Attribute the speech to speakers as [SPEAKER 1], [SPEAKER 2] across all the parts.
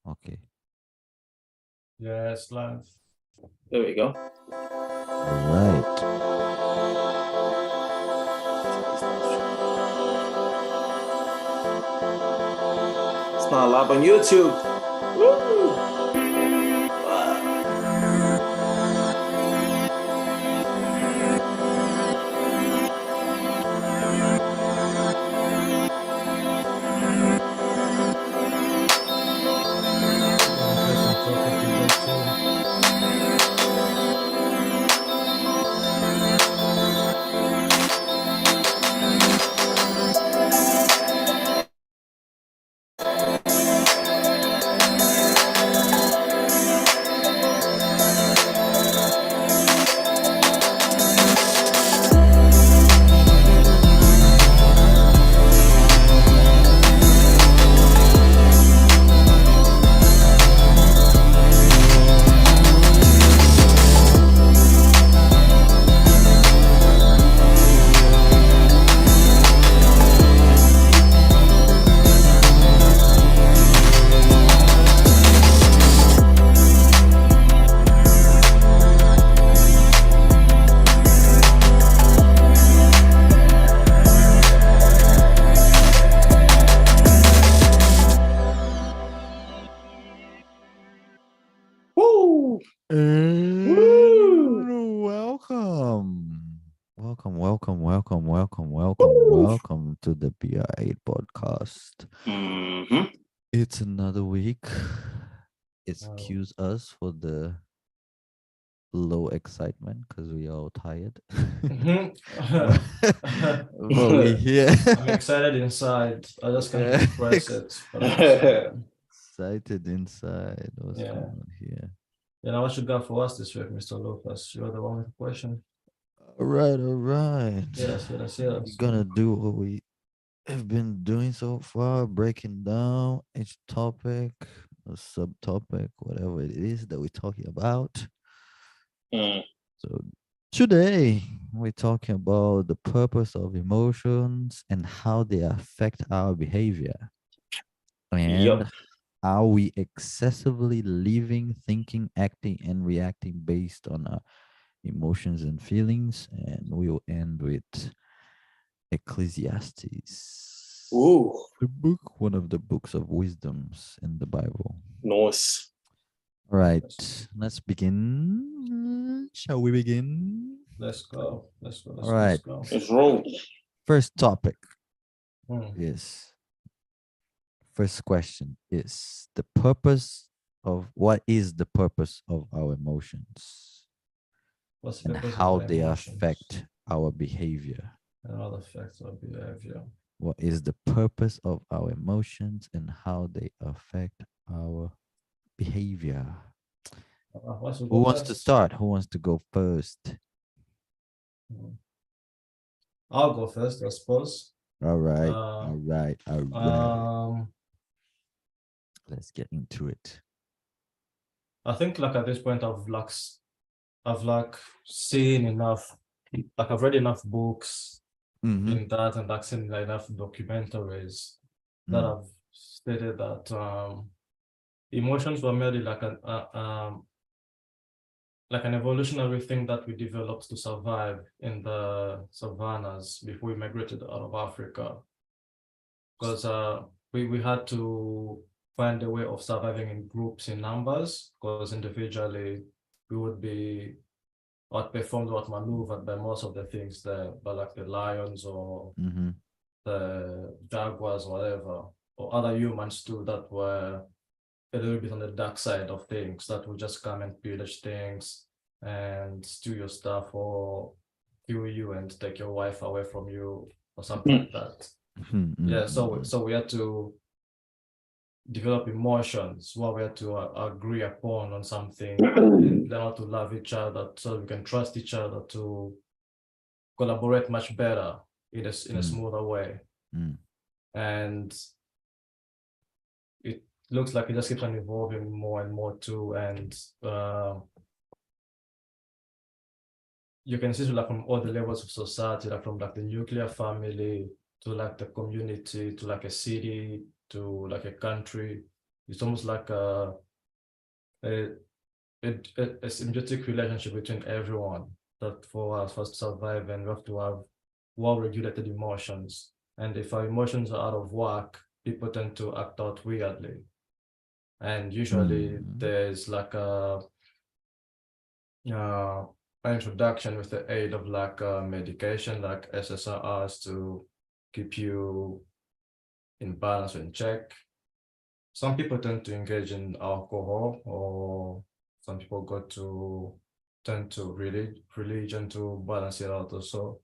[SPEAKER 1] Okay.
[SPEAKER 2] Yes, live.
[SPEAKER 3] There we go.
[SPEAKER 1] All right.
[SPEAKER 3] It's not live on YouTube. Woo! Woo!
[SPEAKER 1] Welcome.
[SPEAKER 3] Woo!
[SPEAKER 1] Welcome to the B.R.A podcast.
[SPEAKER 3] Mm-hmm.
[SPEAKER 1] It's another week. Excuse us for the low excitement because we are all tired. but we here.
[SPEAKER 2] I'm excited inside. I just can't
[SPEAKER 1] Yeah.
[SPEAKER 2] express it. But I'm excited.
[SPEAKER 1] Excited inside. What's
[SPEAKER 2] Yeah.
[SPEAKER 1] going on here?
[SPEAKER 2] You know what you got for us this week, Mr. Lucas? You're the one with the question.
[SPEAKER 1] All right.
[SPEAKER 2] Yes.
[SPEAKER 1] We're gonna do what we have been doing so far, breaking down each topic, a subtopic, whatever it is that we're talking about. So today we're talking about the purpose of emotions and how they affect our behavior, and
[SPEAKER 3] Yup.
[SPEAKER 1] how we excessively living, thinking, acting, and reacting based on our emotions and feelings. And we'll end with Ecclesiastes.
[SPEAKER 3] Ooh.
[SPEAKER 1] The book, one of the books of wisdoms in the Bible.
[SPEAKER 3] Nice.
[SPEAKER 1] All right, let's begin. Shall we begin?
[SPEAKER 2] Let's go.
[SPEAKER 1] All right.
[SPEAKER 3] Let's roll.
[SPEAKER 1] First topic
[SPEAKER 2] Hmm.
[SPEAKER 1] is, first question is the purpose of, what is the purpose of our emotions
[SPEAKER 2] What's the
[SPEAKER 1] and
[SPEAKER 2] purpose of
[SPEAKER 1] how
[SPEAKER 2] our
[SPEAKER 1] they
[SPEAKER 2] emotions?
[SPEAKER 1] affect our behavior?
[SPEAKER 2] And all the effects of behavior.
[SPEAKER 1] What is the purpose of our emotions and how they affect our behavior? Who wants to start? Who wants to go first?
[SPEAKER 2] I'll go first, I suppose.
[SPEAKER 1] All right. Let's get into it.
[SPEAKER 2] I think like at this point I've seen enough, like I've read enough books in that, and I've seen enough documentaries that have stated that emotions were merely like an evolutionary thing that we developed to survive in the savannas before we migrated out of Africa, because we had to find a way of surviving in groups, in numbers, because individually we would be outperformed or outmaneuvered by most of the things there, by like the lions or the jaguars, whatever, or other humans too that were a little bit on the dark side of things, that would just come and pillage things and steal your stuff or kill you and take your wife away from you or something like that. Yeah, so we had to develop emotions, what we had to agree upon on something, and learn how to love each other so we can trust each other to collaborate much better in a smoother way. And it looks like it just keeps on evolving more and more too, and you can see like from all the levels of society, like from like the nuclear family to like the community to like a city to like a country, It's almost like a, a symbiotic relationship between everyone, that for us to survive, and we have to have well-regulated emotions. And if our emotions are out of whack, people tend to act out weirdly. And usually there's like an introduction with the aid of like medication, like SSRIs, to keep you in balance or in check. Some people tend to engage in alcohol, or some people tend to religion to balance it out also,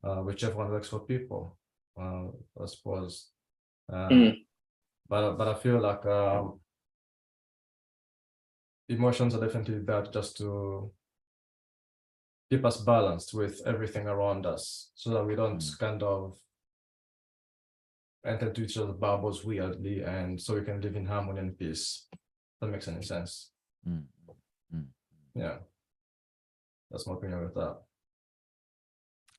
[SPEAKER 2] whichever one works for people, I suppose. But I feel like emotions are definitely there just to keep us balanced with everything around us, so that we don't kind of enter into each other's bubbles weirdly, and so we can live in harmony and peace. That makes any sense. Yeah, that's my opinion with that.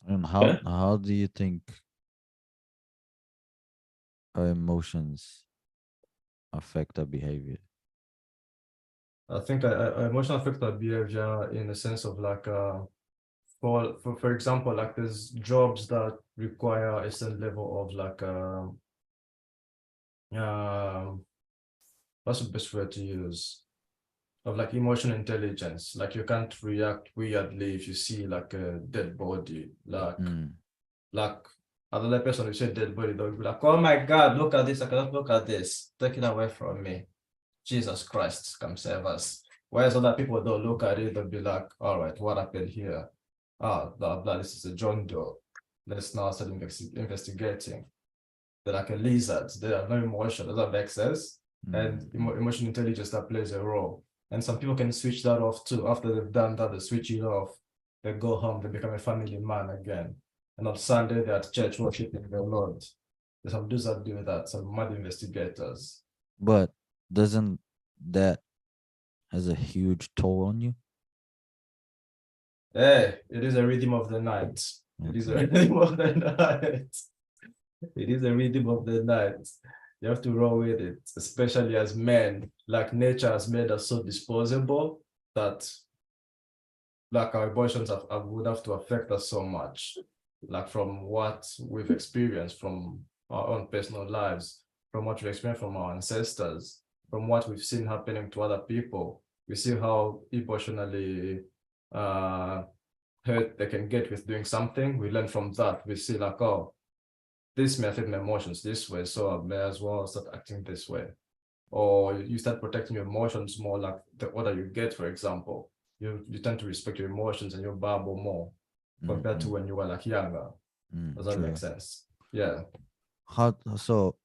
[SPEAKER 1] And how do you think our emotions affect our behavior?
[SPEAKER 2] I think emotional affect our behavior in the sense of like for example, like there's jobs that require a certain level of like what's the best word to use, of like emotional intelligence. Like you can't react weirdly if you see like a dead body, like another person who say dead body, they'll be like, oh my god, look at this, I cannot look at this, take it away from me, Jesus Christ, come save us. Whereas other people don't look at it, they'll be like, all right, what happened here? Ah, blah blah, this is a John Doe, let's now start investigating. They're like a lizard, they have no emotion, does that make sense? And emotional intelligence, that plays a role. And some people can switch that off too. After they've done that, they switch it off, they go home, they become a family man again. And on Sunday, they're at church worshiping the Lord. There's some dudes that do that, some mad investigators.
[SPEAKER 1] But doesn't that has a huge toll on you?
[SPEAKER 2] Hey, it is a rhythm of the night. It is a rhythm of the night. It is a rhythm of the night. You have to roll with it, especially as men. Like nature has made us so disposable that like our emotions would have to affect us so much. Like from what we've experienced from our own personal lives, from what we've experienced from our ancestors, from what we've seen happening to other people. We see how emotionally hurt they can get with doing something. We learn from that. We see like, oh, this may affect my emotions this way, so I may as well start acting this way. Or you start protecting your emotions more, like the order you get, for example. You tend to respect your emotions and your babble more compared to when you were like younger. Does that make sense? Yeah.
[SPEAKER 1] So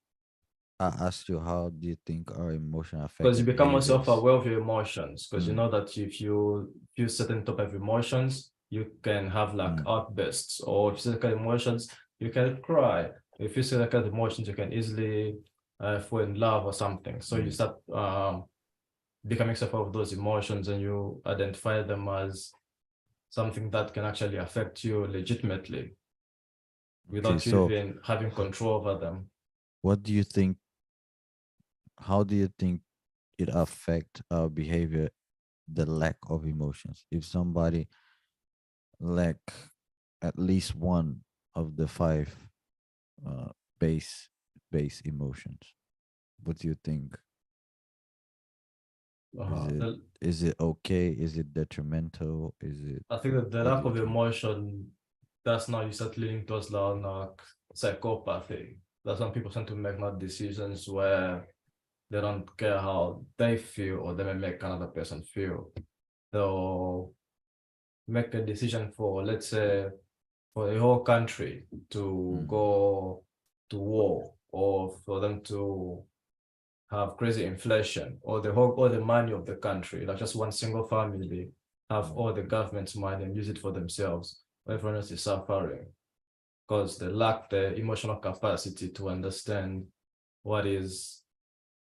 [SPEAKER 1] I asked you, how do you think our emotion affect
[SPEAKER 2] Because you
[SPEAKER 1] our
[SPEAKER 2] become more
[SPEAKER 1] behaviors?
[SPEAKER 2] self-aware of your emotions, because you know that if you feel certain type of emotions, you can have like outbursts, or if you feel like emotions, you can cry. If you feel like emotions, you can easily fall in love or something. So you start becoming self-aware of those emotions, and you identify them as something that can actually affect you legitimately without you even having control over them.
[SPEAKER 1] What do you think? How do you think it affect our behavior, the lack of emotions? If somebody lack at least one of the five base emotions, what do you think? Is it okay? Is it detrimental? Is it?
[SPEAKER 2] I think that the lack of emotion, that's now you start leaning towards like psychopathy. That's when people tend to make not decisions where they don't care how they feel, or they may make another person feel. They'll make a decision for, let's say, for a whole country to go to war, or for them to have crazy inflation, or all the money of the country, like just one single family have all the government's money and use it for themselves. Everyone else is suffering because they lack the emotional capacity to understand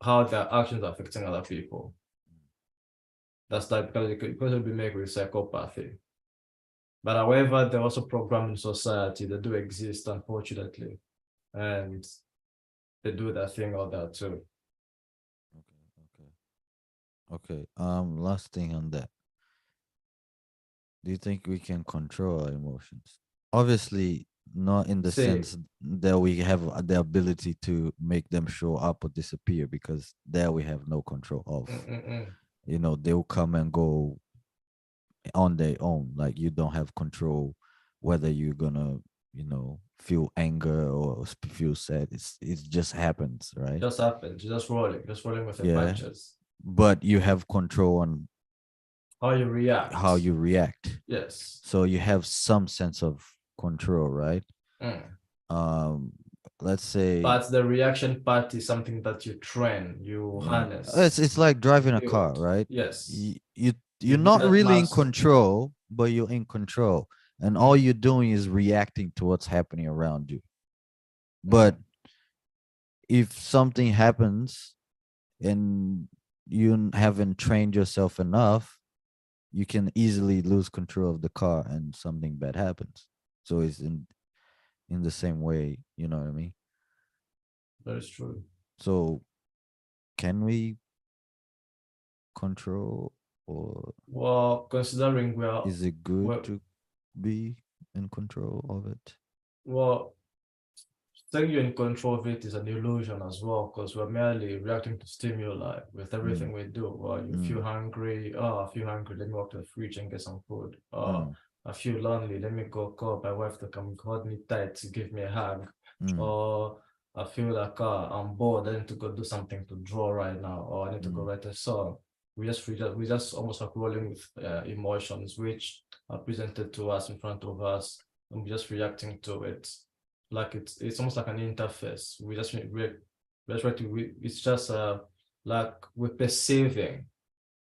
[SPEAKER 2] how their actions are affecting other people. That's like because it could be made with psychopathy. But however, they're also programmed in society. They do exist, unfortunately, and they do that thing all that too.
[SPEAKER 1] Okay. Last thing on that. Do you think we can control our emotions? Obviously, not in the
[SPEAKER 2] See,
[SPEAKER 1] sense that we have the ability to make them show up or disappear, because there we have no control of.
[SPEAKER 2] mm.
[SPEAKER 1] They'll come and go on their own. Like, you don't have control whether you're gonna, feel anger or feel sad. It just happens, right?
[SPEAKER 2] Just happens. Just rolling with the
[SPEAKER 1] Yeah.
[SPEAKER 2] punches.
[SPEAKER 1] But you have control on
[SPEAKER 2] How you
[SPEAKER 1] how
[SPEAKER 2] react.
[SPEAKER 1] you react.
[SPEAKER 2] Yes.
[SPEAKER 1] So you have some sense of control, right?
[SPEAKER 2] Mm.
[SPEAKER 1] um let's say,
[SPEAKER 2] But the reaction part is something that you train, you
[SPEAKER 1] yeah, it's
[SPEAKER 2] harness,
[SPEAKER 1] it's like
[SPEAKER 2] you
[SPEAKER 1] driving a car,
[SPEAKER 2] build.
[SPEAKER 1] right?
[SPEAKER 2] Yes.
[SPEAKER 1] You're
[SPEAKER 2] You build
[SPEAKER 1] not
[SPEAKER 2] that
[SPEAKER 1] really in
[SPEAKER 2] muscle.
[SPEAKER 1] control, but you're in control, and all
[SPEAKER 2] Mm.
[SPEAKER 1] you're doing is reacting to what's happening around you. But
[SPEAKER 2] Mm.
[SPEAKER 1] if something happens and you haven't trained yourself enough, you can easily lose control of the car and something bad happens. So it's in the same way, you know what I mean?
[SPEAKER 2] That is true.
[SPEAKER 1] So can we control, or
[SPEAKER 2] Well, considering
[SPEAKER 1] is it good
[SPEAKER 2] we're
[SPEAKER 1] to be in control of it?
[SPEAKER 2] well, saying you're in control of it is an illusion as well, because we're merely reacting to stimuli with
[SPEAKER 1] Mm,
[SPEAKER 2] everything we do. Well, you feel
[SPEAKER 1] mm,
[SPEAKER 2] hungry. Oh, I feel hungry. Let me walk to the fridge and get some food.
[SPEAKER 1] mm,
[SPEAKER 2] I feel lonely. Let me go call my wife to come hold me tight to give me a hug.
[SPEAKER 1] mm,
[SPEAKER 2] Or I feel like I'm bored. I need to go do something to draw right now, or I need to go
[SPEAKER 1] mm,
[SPEAKER 2] write a song. We just almost like rolling with emotions which are presented to us in front of us, and we're just reacting to it like it's almost like an interface. We just try to it's just like we're perceiving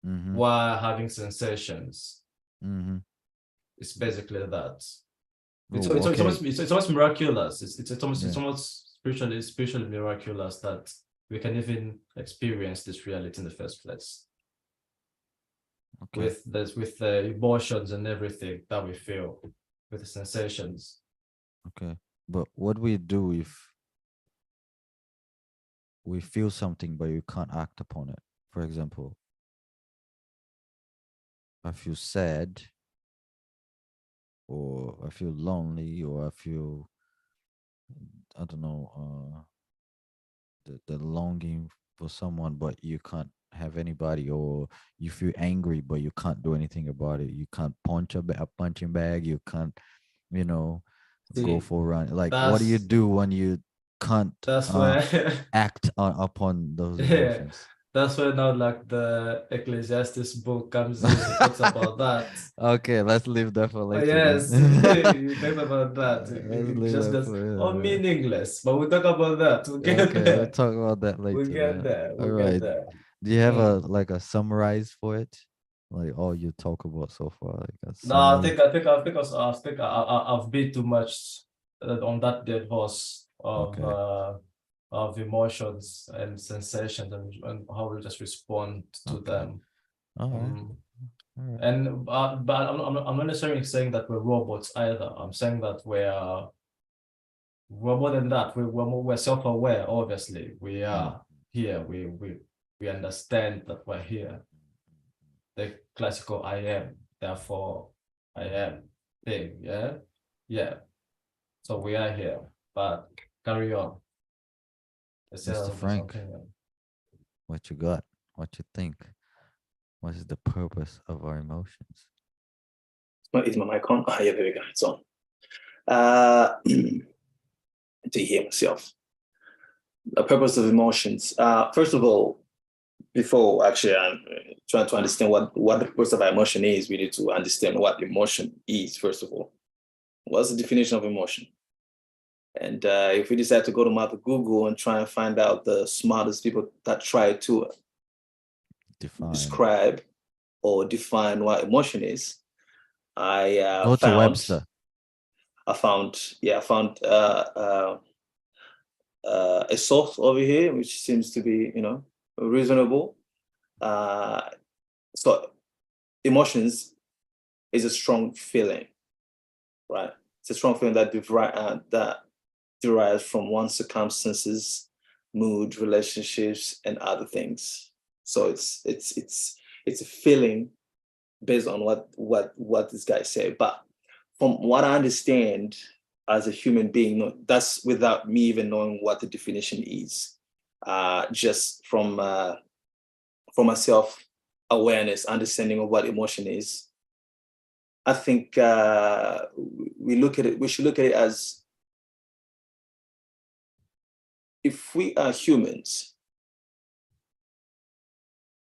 [SPEAKER 1] mm-hmm,
[SPEAKER 2] while having sensations.
[SPEAKER 1] mm-hmm.
[SPEAKER 2] It's basically that.
[SPEAKER 1] Oh, okay.
[SPEAKER 2] It's almost miraculous. It's
[SPEAKER 1] Yeah.
[SPEAKER 2] almost spiritually miraculous that we can even experience this reality in the first place
[SPEAKER 1] Okay.
[SPEAKER 2] with the emotions and everything that we feel with the sensations.
[SPEAKER 1] Okay. But what we do if we feel something but you can't act upon it? For example, I feel sad, or I feel lonely, or I feel, I don't know, the longing for someone, but you can't have anybody, or you feel angry but you can't do anything about it. You can't punch a punching bag. You can't, you know, go
[SPEAKER 2] See,
[SPEAKER 1] for a run. Like, what do you
[SPEAKER 2] that's
[SPEAKER 1] do when you can't
[SPEAKER 2] that's where
[SPEAKER 1] act upon those
[SPEAKER 2] yeah,
[SPEAKER 1] emotions?
[SPEAKER 2] that's where now like the Ecclesiastes book comes in. It talks about that.
[SPEAKER 1] Okay, let's leave that for
[SPEAKER 2] Oh,
[SPEAKER 1] later then.
[SPEAKER 2] yes, you talk about that.
[SPEAKER 1] Let's
[SPEAKER 2] It
[SPEAKER 1] leave
[SPEAKER 2] just
[SPEAKER 1] that
[SPEAKER 2] goes,
[SPEAKER 1] for
[SPEAKER 2] oh,
[SPEAKER 1] later.
[SPEAKER 2] meaningless. But we'll talk about that. We'll get
[SPEAKER 1] Okay, we'll
[SPEAKER 2] there.
[SPEAKER 1] talk about that
[SPEAKER 2] We'll
[SPEAKER 1] later
[SPEAKER 2] get
[SPEAKER 1] then.
[SPEAKER 2] there.
[SPEAKER 1] All
[SPEAKER 2] We'll get
[SPEAKER 1] right.
[SPEAKER 2] there.
[SPEAKER 1] Do you have a
[SPEAKER 2] Mm.
[SPEAKER 1] like a summarize for it? Like all you talk about so far, like a
[SPEAKER 2] No,
[SPEAKER 1] summary?
[SPEAKER 2] I've been too much on that dead horse
[SPEAKER 1] Okay.
[SPEAKER 2] of emotions and sensations and how we just respond to
[SPEAKER 1] Okay.
[SPEAKER 2] them.
[SPEAKER 1] All right.
[SPEAKER 2] Um,
[SPEAKER 1] All right.
[SPEAKER 2] and but I'm not necessarily saying that we're robots either. I'm saying that we're more than that. We're self-aware. Obviously, we
[SPEAKER 1] Mm.
[SPEAKER 2] are here. We understand that we're here. The classical I am, therefore I am thing. Yeah, yeah. So we are here. But carry on. I said
[SPEAKER 1] Mr.
[SPEAKER 2] I'll do
[SPEAKER 1] Frank,
[SPEAKER 2] something.
[SPEAKER 1] what you got? What you think? What is the purpose of our emotions?
[SPEAKER 3] Is my mic on? Ah, yeah, there we go. It's on. To hear myself. The purpose of emotions. First of all, before actually I'm trying to understand what the purpose of our emotion is, we need to understand what emotion is, first of all. What's the definition of emotion? And if we decide to go to Mother Google and try and find out the smartest people that try to
[SPEAKER 1] Define.
[SPEAKER 3] describe or define what emotion is, I
[SPEAKER 1] Go to
[SPEAKER 3] found,
[SPEAKER 1] Webster.
[SPEAKER 3] I found a source over here, which seems to be, reasonable. Uh, so emotions is a strong feeling, right? It's a strong feeling that that derives from one's circumstances, mood, relationships, and other things. So it's a feeling based on what this guy said. But from what I understand as a human being, no, that's without me even knowing what the definition is. Just from a self-awareness, understanding of what emotion is. I think we should look at it as, if we are humans,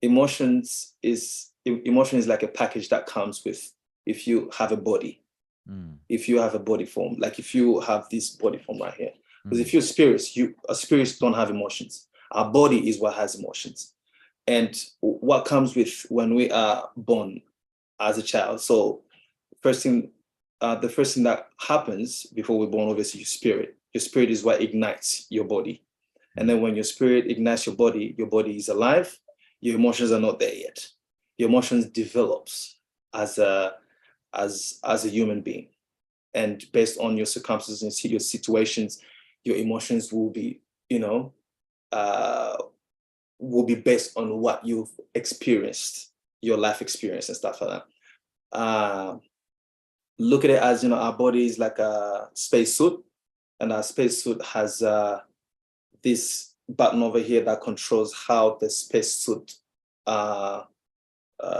[SPEAKER 3] emotion is like a package that comes with, if you have a body, if you have a body form, like if you have this body form right here. Because if you're spirits, spirits don't have emotions. Our body is what has emotions. And what comes with when we are born as a child. So the first thing that happens before we're born, obviously, your spirit. Your spirit is what ignites your body. And then when your spirit ignites your body is alive. Your emotions are not there yet. Your emotions develops as a human being. And based on your circumstances and your situations, your emotions will be, will be based on what you've experienced, your life experience and stuff like that. Look at it as, our body is like a spacesuit, and our spacesuit has this button over here that controls how the spacesuit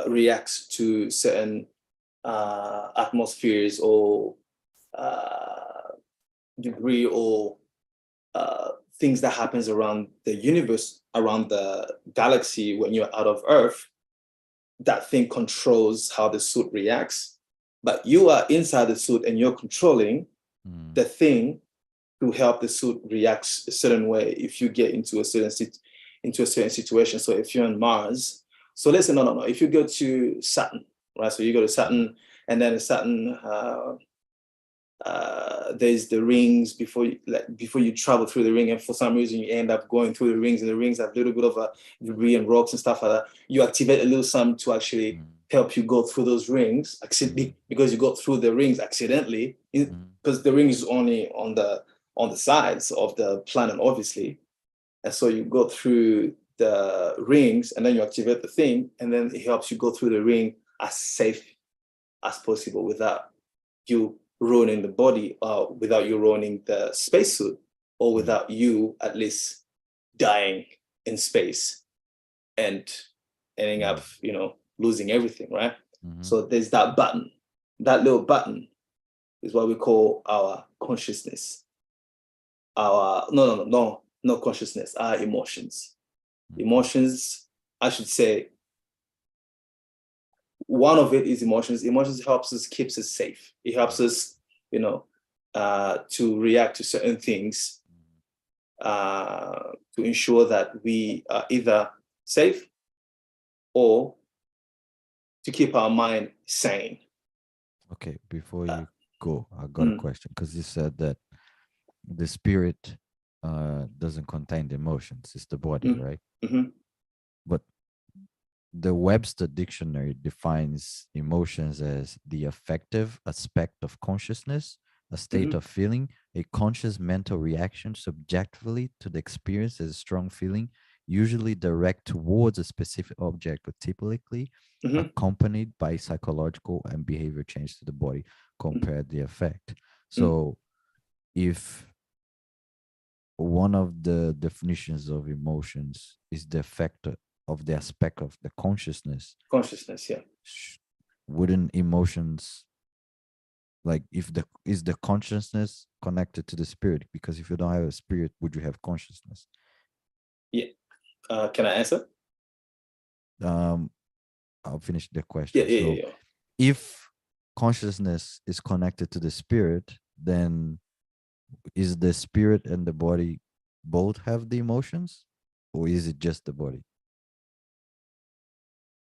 [SPEAKER 3] reacts to certain atmospheres or debris or things that happens around the universe, around the galaxy. When you're out of Earth, that thing controls how the suit reacts. But you are inside the suit and you're controlling the thing to help the suit react a certain way if you get into a certain situation. So if you're on Mars, so let's say, no. If you go to Saturn, right? So you go to Saturn, and then Saturn, there's the rings before you travel through the ring, and for some reason you end up going through the rings, and the rings have a little bit of a debris and rocks and stuff like that. You activate a little something to actually help you go through those rings, because you go through the rings accidentally, because the ring is only on the sides of the planet, obviously. And so you go through the rings, and then you activate the thing, and then it helps you go through the ring as safe as possible without you ruining the body, without you ruining the spacesuit, or without you at least dying in space and ending up, losing everything, right? So there's that button. That little button is what we call our consciousness. No consciousness, our emotions. Emotions, I should say, one of it is emotions. Emotions helps us, keeps us safe. It helps us, to react to certain things, to ensure that we are either safe or to keep our mind sane.
[SPEAKER 1] Okay, before you go, I got a question, because you said that the spirit doesn't contain the emotions, it's the body, right? But the Webster Dictionary defines emotions as the affective aspect of consciousness, a state of feeling, a conscious mental reaction subjectively to the experience as a strong feeling, usually direct towards a specific object, or typically accompanied by psychological and behavior change to the body. Compare the effect. So if one of the definitions of emotions is the effect of the aspect of the consciousness,
[SPEAKER 3] Yeah.
[SPEAKER 1] wouldn't emotions, like, is the consciousness connected to the spirit? Because if you don't have a spirit, would you have consciousness?
[SPEAKER 3] Yeah. Can I answer?
[SPEAKER 1] I'll finish the question.
[SPEAKER 3] Yeah.
[SPEAKER 1] If consciousness is connected to the spirit, then is the spirit and the body both have the emotions, or is it just the body?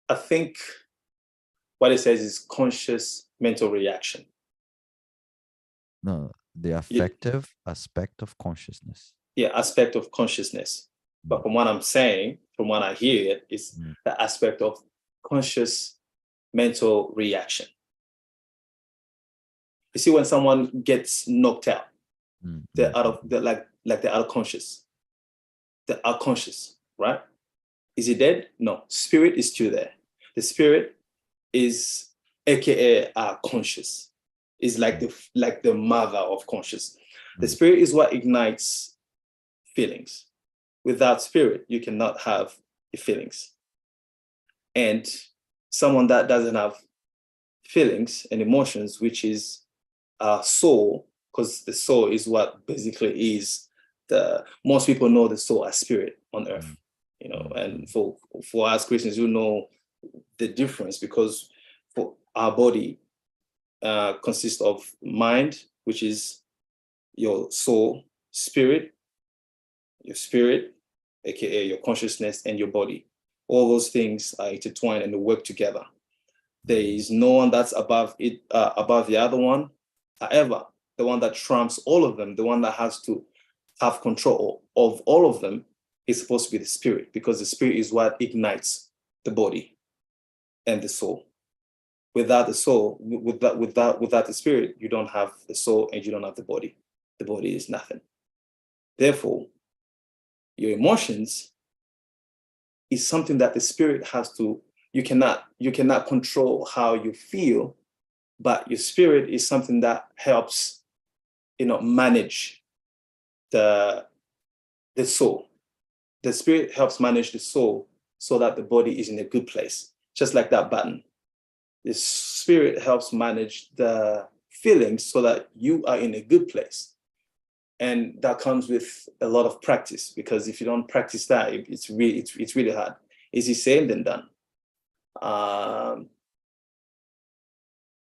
[SPEAKER 3] I think what it says is conscious mental reaction.
[SPEAKER 1] No, the affective aspect of consciousness.
[SPEAKER 3] Yeah, aspect of consciousness. But from what I'm saying, from what I hear, is the aspect of conscious mental reaction. You see, when someone gets knocked out, they're out of, they're like they're out of conscious. They're unconscious, right? Is it dead? No, spirit is still there. The spirit is aka conscious. Is like the mother of conscious. The spirit is what ignites feelings. Without spirit, you cannot have feelings. And someone that doesn't have feelings and emotions, which is soul, because the soul is what basically is most people know the soul as spirit on earth, and for us Christians, you know the difference, because for our body consists of mind, which is your soul, your spirit, aka your consciousness, and your body. All those things are intertwined and they work together. There is no one that's above it, above the other one. However, the one that trumps all of them, the one that has to have control of all of them, is supposed to be the spirit, because the spirit is what ignites the body and the soul. Without the soul, without the spirit, you don't have the soul and you don't have the body. The body is nothing. Therefore, your emotions is something that the spirit has to. You cannot control how you feel, but your spirit is something that helps, manage the soul. The spirit helps manage the soul so that the body is in a good place, just like that button. The spirit helps manage the feelings so that you are in a good place. And that comes with a lot of practice, because if you don't practice that, it's really hard. Easy said than done.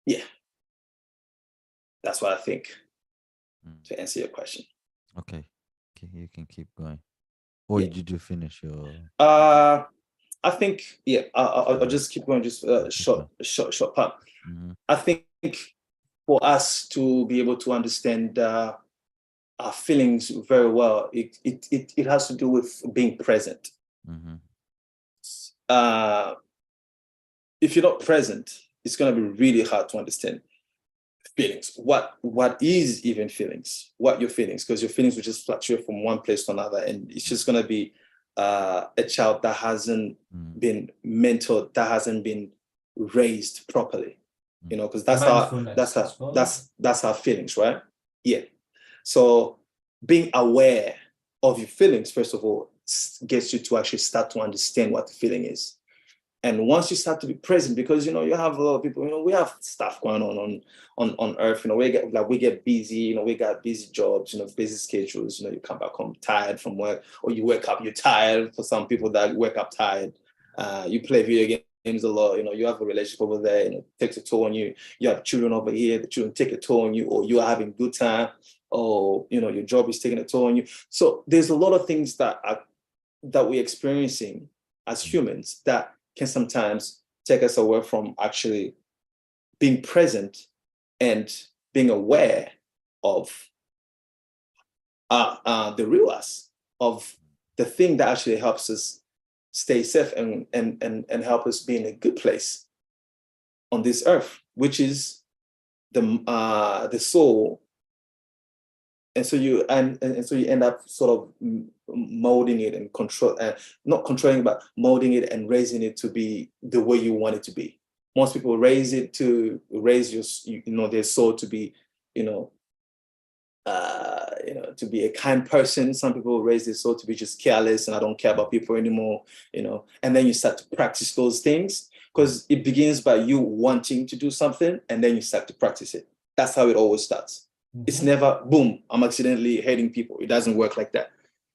[SPEAKER 3] Yeah, that's what I think, to answer your question.
[SPEAKER 1] Okay, you can keep going. Or did you finish your?
[SPEAKER 3] I think, I'll just keep going, just short part. I think for us to be able to understand our feelings very well, it has to do with being present. If you're not present, it's going to be really hard to understand feelings. What is even feelings? What your feelings? Because your feelings will just fluctuate from one place to another, and it's just going to be a child that hasn't been mentored, that hasn't been raised properly. Because that's our feelings, right? Yeah. So being aware of your feelings, first of all, gets you to actually start to understand what the feeling is. And once you start to be present, because you have a lot of people, we have stuff going on earth, we get busy, we got busy jobs, busy schedules, you come back home tired from work, or you wake up, you're tired. For some people that wake up tired, you play video games a lot, you have a relationship over there, it takes a toll on you. You have children over here, the children take a toll on you, or you are having a good time, or your job is taking a toll on you. So there's a lot of things that we're experiencing as humans that can sometimes take us away from actually being present and being aware of the real us, of the thing that actually helps us stay safe and help us be in a good place on this earth, which is the soul. And so you end up sort of molding it and not controlling, but molding it and raising it to be the way you want it to be. Most people raise their soul to be, to be a kind person. Some people raise their soul to be just careless and I don't care about people anymore, and then you start to practice those things, because it begins by you wanting to do something and then you start to practice it. That's how it always starts. It's never, boom, I'm accidentally hating people. It doesn't work like that.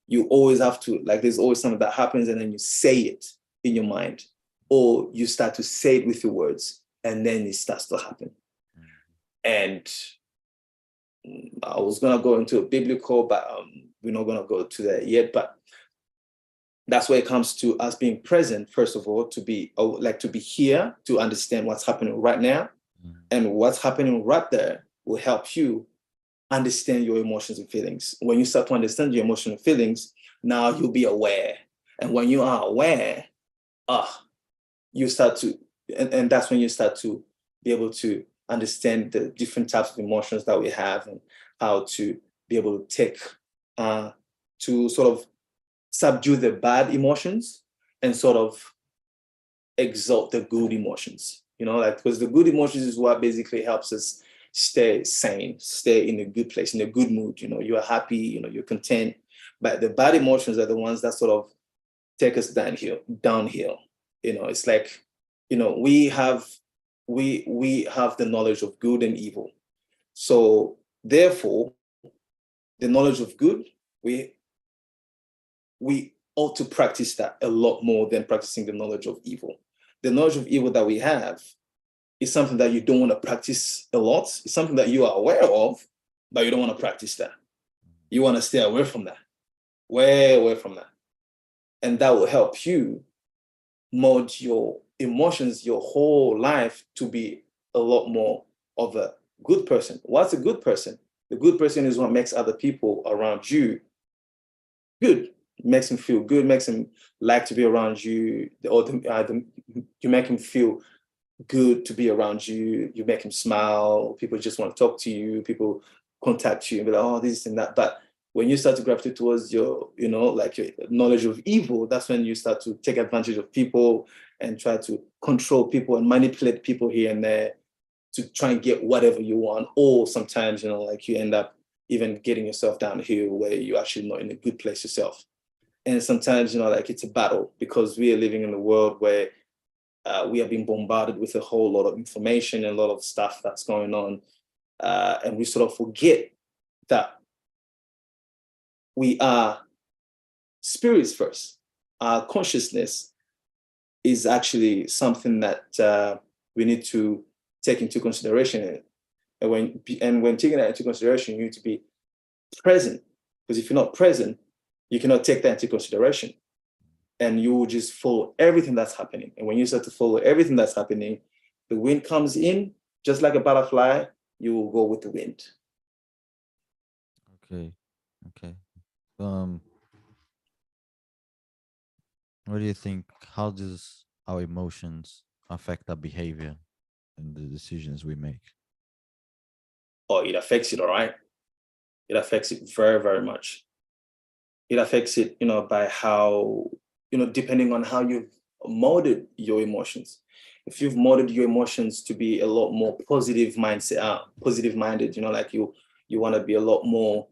[SPEAKER 3] You always have to, there's always something that happens and then you say it in your mind, or you start to say it with your words, and then it starts to happen. And I was going to go into a biblical, but we're not going to go to that yet. But that's where it comes to us being present, first of all, to be here, to understand what's happening right now. And what's happening right there will help you understand your emotions and feelings. When you start to understand your emotions and feelings, now you'll be aware. And when you are aware, you start to, and that's when you start to be able to understand the different types of emotions that we have and how to be able to take, to sort of subdue the bad emotions and sort of exalt the good emotions, like, because the good emotions is what basically helps us stay sane, stay in a good place, in a good mood. You're happy, you're content. But the bad emotions are the ones that sort of take us downhill. It's like, we have the knowledge of good and evil. So therefore, the knowledge of good, we ought to practice that a lot more than practicing the knowledge of evil. The knowledge of evil that we have is something that you don't want to practice a lot. It's something that you are aware of, but you don't want to practice that. You want to stay away from that, way away from that. And that will help you mold your emotions, your whole life, to be a lot more of a good person. What's a good person? The good person is what makes other people around you good, makes them feel good, makes them like to be around you, you make them feel good to be around you, you make them smile, people just want to talk to you, people contact you and be like, oh, this and that. But when you start to gravitate towards your, like your knowledge of evil, that's when you start to take advantage of people and try to control people and manipulate people here and there to try and get whatever you want. Or sometimes, like, you end up even getting yourself downhill where you're actually not in a good place yourself. And sometimes, like, it's a battle, because we are living in a world where we are being bombarded with a whole lot of information and a lot of stuff that's going on. And we sort of forget that we are spirits first. Our consciousness is actually something that we need to take into consideration. And when taking that into consideration, you need to be present. Because if you're not present, you cannot take that into consideration. And you will just follow everything that's happening. And when you start to follow everything that's happening, the wind comes in, just like a butterfly, you will go with the wind.
[SPEAKER 1] Okay. Okay. Um, what do you think? How does our emotions affect our behavior and the decisions we make?
[SPEAKER 3] Oh, it affects it, all right? It affects it very, very much. It affects it, by how, depending on how you've molded your emotions. If you've molded your emotions to be a lot more positive mindset, positive minded, like you want to be a lot more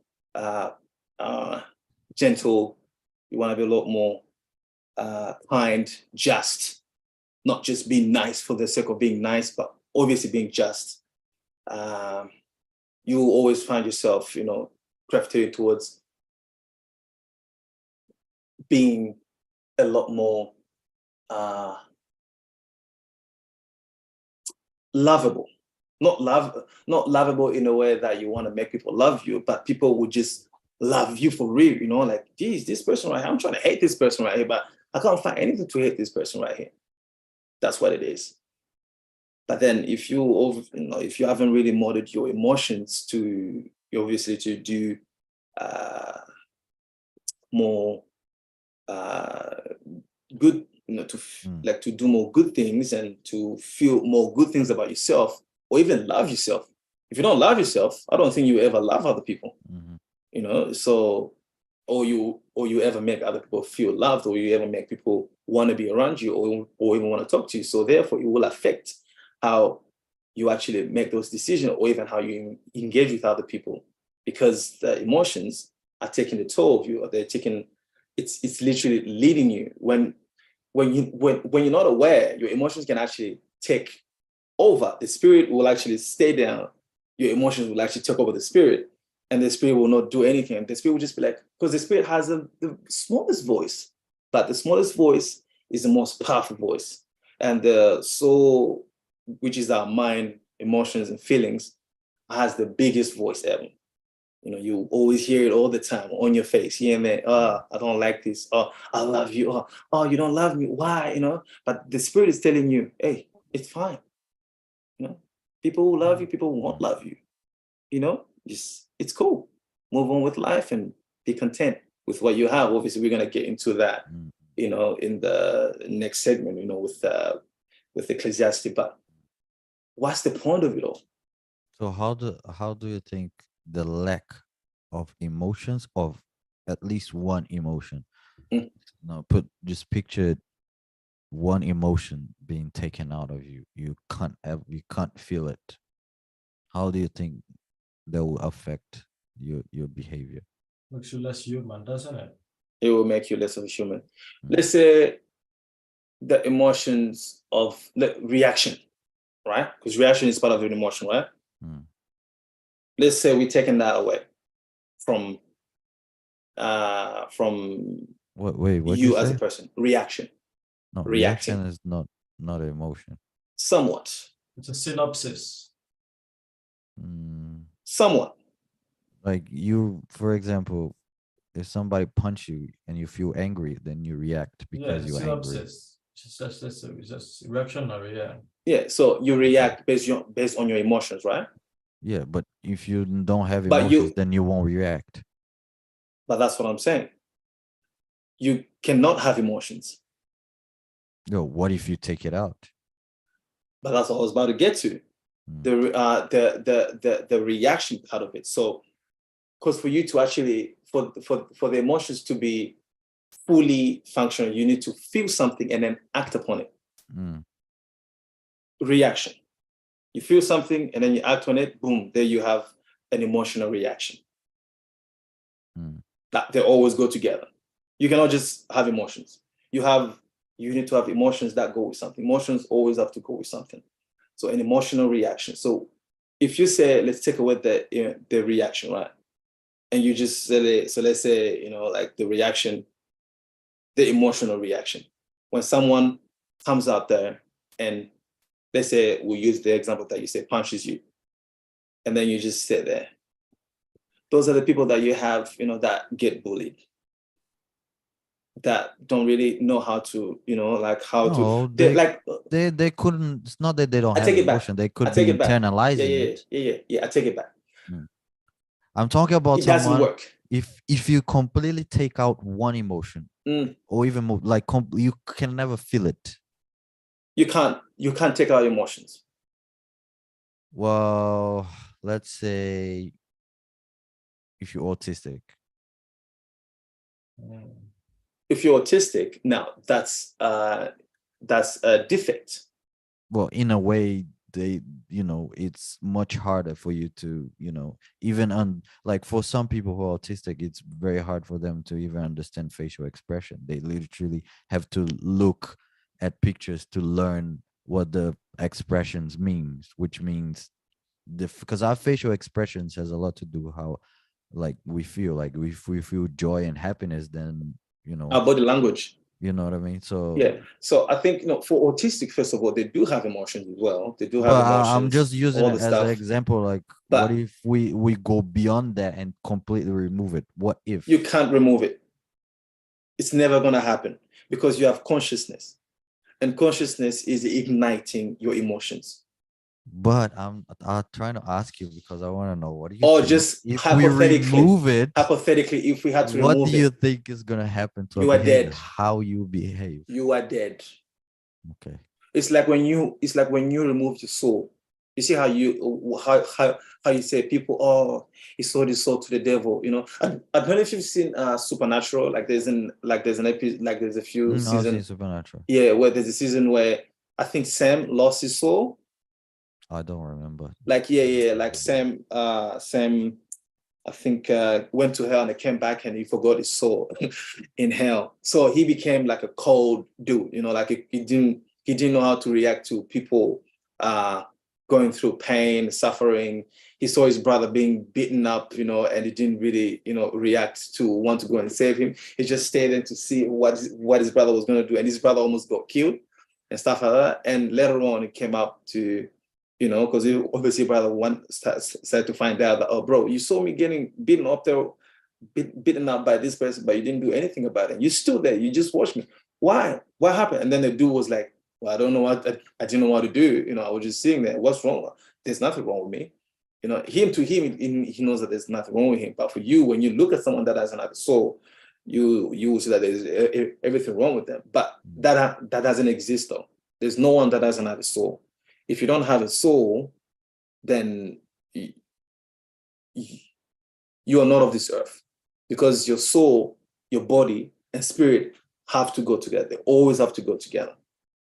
[SPEAKER 3] gentle, you want to be a lot more kind, just, not just being nice for the sake of being nice, but obviously being just. You will always find yourself, gravitating towards being a lot more lovable. Not lovable in a way that you want to make people love you, but people would just love you for real, like, geez, this person right here, I'm trying to hate this person right here, but I can't find anything to hate this person right here. That's what it is. But then if if you haven't really molded your emotions to, obviously, to do more good, to do more good things and to feel more good things about yourself, or even love yourself. If you don't love yourself, I don't think you ever love other people. So, or you ever make other people feel loved, or you ever make people want to be around you, or even want to talk to you. So therefore, it will affect how you actually make those decisions, or even how you engage with other people, because the emotions are taking the toll of you, or it's literally leading you. When you're not aware, your emotions can actually take over. The spirit will actually stay down. Your emotions will actually take over the spirit, and the spirit will not do anything. The spirit will just be like, because the spirit has the smallest voice, but the smallest voice is the most powerful voice. And the soul, which is our mind, emotions, and feelings, has the biggest voice ever. You always hear it all the time on your face. Yeah, man. Oh, I don't like this. Oh, I love you. Oh, you don't love me. Why? But the spirit is telling you, hey, it's fine. People will love you. People won't love you. Just, it's cool. Move on with life and be content with what you have. Obviously, we're gonna get into that, in the next segment. With Ecclesiastes. But what's the point of it all?
[SPEAKER 1] So how do you think the lack of emotions, of at least one emotion,
[SPEAKER 3] Mm.
[SPEAKER 1] just picture it one emotion being taken out of you, you can't feel it. How do you think that will affect your behavior?
[SPEAKER 2] Makes you less human, doesn't it?
[SPEAKER 3] It will make you less of a human.
[SPEAKER 1] Mm.
[SPEAKER 3] Let's say the emotions of reaction, right? Because reaction is part of an emotion, right?
[SPEAKER 1] Mm.
[SPEAKER 3] Let's say we're taking that away from
[SPEAKER 1] Wait, what'd you
[SPEAKER 3] you as a
[SPEAKER 1] say?
[SPEAKER 3] person. Reaction,
[SPEAKER 1] No,
[SPEAKER 3] reacting,
[SPEAKER 1] reaction is not an emotion.
[SPEAKER 3] somewhat,
[SPEAKER 2] It's a synopsis.
[SPEAKER 1] Mm.
[SPEAKER 3] somewhat.
[SPEAKER 1] Like you, for example, if somebody punch you and you feel angry, then you react
[SPEAKER 2] Yeah,
[SPEAKER 1] because you're angry.
[SPEAKER 2] synopsis. Just reactionary, yeah.
[SPEAKER 3] Yeah. So you
[SPEAKER 1] Okay.
[SPEAKER 3] react based on your emotions, right?
[SPEAKER 1] Yeah, but if you don't have
[SPEAKER 3] But
[SPEAKER 1] emotions, then you won't react.
[SPEAKER 3] that's what I'm saying. You cannot have emotions.
[SPEAKER 1] Yo, what if you take it out?
[SPEAKER 3] But that's what I was about to get to.
[SPEAKER 1] Mm.
[SPEAKER 3] The reaction part of it. So, because for you to actually for the emotions to be fully functional, you need to feel something and then act upon it.
[SPEAKER 1] Mm.
[SPEAKER 3] Reaction. You feel something and then you act on it. Boom, there you have an emotional reaction.
[SPEAKER 1] Mm.
[SPEAKER 3] That they always go together. You cannot just have emotions. You need to have emotions that go with something. Emotions always have to go with something. So an emotional reaction. So if you say, let's take away the reaction, right? And you just say, so let's say, like the reaction, the emotional reaction. When someone comes out there and let's say we use the example that you say punches you, and then you just sit there. Those are the people that you have, that get bullied, that don't really know how to, like how to.
[SPEAKER 1] No,
[SPEAKER 3] They like.
[SPEAKER 1] they couldn't. It's not that they don't
[SPEAKER 3] I
[SPEAKER 1] have
[SPEAKER 3] take it back.
[SPEAKER 1] emotion. They
[SPEAKER 3] I
[SPEAKER 1] could
[SPEAKER 3] take
[SPEAKER 1] be
[SPEAKER 3] it back. Yeah,
[SPEAKER 1] internalizing
[SPEAKER 3] yeah,
[SPEAKER 1] it.
[SPEAKER 3] yeah, yeah, yeah. I take it back.
[SPEAKER 1] Mm. I'm talking about
[SPEAKER 3] It doesn't
[SPEAKER 1] someone.
[SPEAKER 3] work.
[SPEAKER 1] If you completely take out one emotion,
[SPEAKER 3] Mm.
[SPEAKER 1] or even more, like you can never feel it.
[SPEAKER 3] You can't take out emotions.
[SPEAKER 1] Well, let's say if you're autistic.
[SPEAKER 2] Mm.
[SPEAKER 3] If you're autistic, now that's a defect.
[SPEAKER 1] Well, in a way, it's much harder for you to, even on, like, for some people who are autistic, it's very hard for them to even understand facial expression. They literally have to look at pictures to learn what the expressions means, which means because our facial expressions has a lot to do how, like, we feel. Like, if we feel joy and happiness, then
[SPEAKER 3] Our body language.
[SPEAKER 1] you know what I mean. So,
[SPEAKER 3] Yeah. So I think for autistic, first of all, they do have emotions as well. They do have
[SPEAKER 1] but I'm just
[SPEAKER 3] emotions,
[SPEAKER 1] using
[SPEAKER 3] all
[SPEAKER 1] it
[SPEAKER 3] the
[SPEAKER 1] as an
[SPEAKER 3] stuff.
[SPEAKER 1] example. Like, what
[SPEAKER 3] But
[SPEAKER 1] if we go beyond that and completely remove it? What if?
[SPEAKER 3] you can't remove it. It's never gonna happen because you have consciousness, and consciousness is igniting your emotions.
[SPEAKER 1] But I'm trying to ask you because I want to know, what do you
[SPEAKER 3] Or
[SPEAKER 1] think
[SPEAKER 3] just
[SPEAKER 1] if we
[SPEAKER 3] hypothetically,
[SPEAKER 1] remove it?
[SPEAKER 3] if we had to
[SPEAKER 1] What do
[SPEAKER 3] remove
[SPEAKER 1] you
[SPEAKER 3] it,
[SPEAKER 1] think is gonna happen to our
[SPEAKER 3] you are
[SPEAKER 1] behavior?
[SPEAKER 3] dead.
[SPEAKER 1] How you behave?
[SPEAKER 3] You are dead.
[SPEAKER 1] Okay.
[SPEAKER 3] It's like when you remove your soul. You see how you say people, oh, he sold his soul to the devil. I don't know if you've seen Supernatural. There's an episode, there's a few
[SPEAKER 1] I've seen
[SPEAKER 3] seasons.
[SPEAKER 1] Supernatural.
[SPEAKER 3] Yeah, where there's a season where I think Sam lost his soul.
[SPEAKER 1] I don't remember.
[SPEAKER 3] Sam, I think went to hell and came back and he forgot his soul in hell. So he became like a cold dude, he didn't know how to react to people going through pain, suffering. He saw his brother being beaten up, and he didn't really, react to want to go and save him. He just stayed in to see what his brother was going to do. And his brother almost got killed and stuff like that. And later on, it came up to, because obviously brother started to find out that, oh, bro, you saw me getting beaten up there, beaten up by this person, but you didn't do anything about it. You stood there, you just watched me. Why? What happened? And then the dude was like, well, I don't know what, I didn't know what to do. I was just sitting there. What's wrong? There's nothing wrong with me. Him, he knows that there's nothing wrong with him. But for you, when you look at someone that has another soul, you will see that there's everything wrong with them. But that doesn't exist though. There's no one that has another soul. If you don't have a soul, then you are not of this earth, because your soul, your body, and spirit have to go together. They always have to go together.